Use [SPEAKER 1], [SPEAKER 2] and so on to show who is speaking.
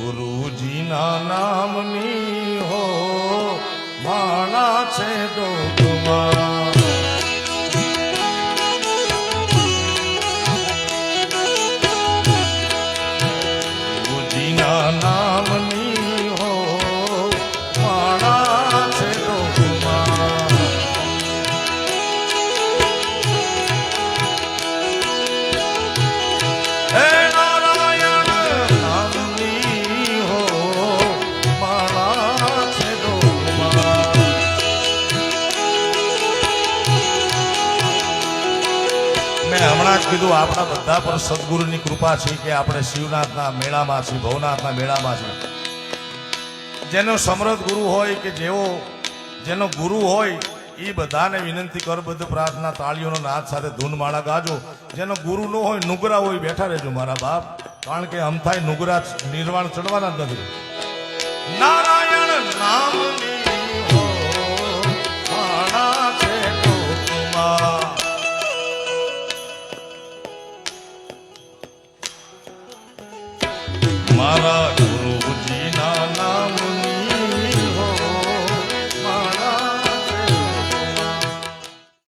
[SPEAKER 1] ગુરુજીના નામની હો માણા છે ડોકમાં ગુરુજીના નામની હો માણા છે ડોકમાં હે હમણાં જ કીધું આપણા બધા પર સદગુરુની કૃપા છે કે આપણે શિવનાથના મેળામાં છીએ, ભવનાથના મેળામાં છીએ. જેનો સમર્થ ગુરુ હોય કે જેનો ગુરુ હોય એ બધાને વિનંતી કરબદ્ધ પ્રાર્થના તાળીઓનો નાદ સાથે ધૂનમાળા ગાજો. જેનો ગુરુ ન હોય નુગરા હોય બેઠા રહેજો મારા બાપ, કારણ કે અમથાય નુગરા નિર્વાણ ચડવાના જ નથી. નારાયણ નામની હો માણા છે ડોકમાં મારા ગુરુ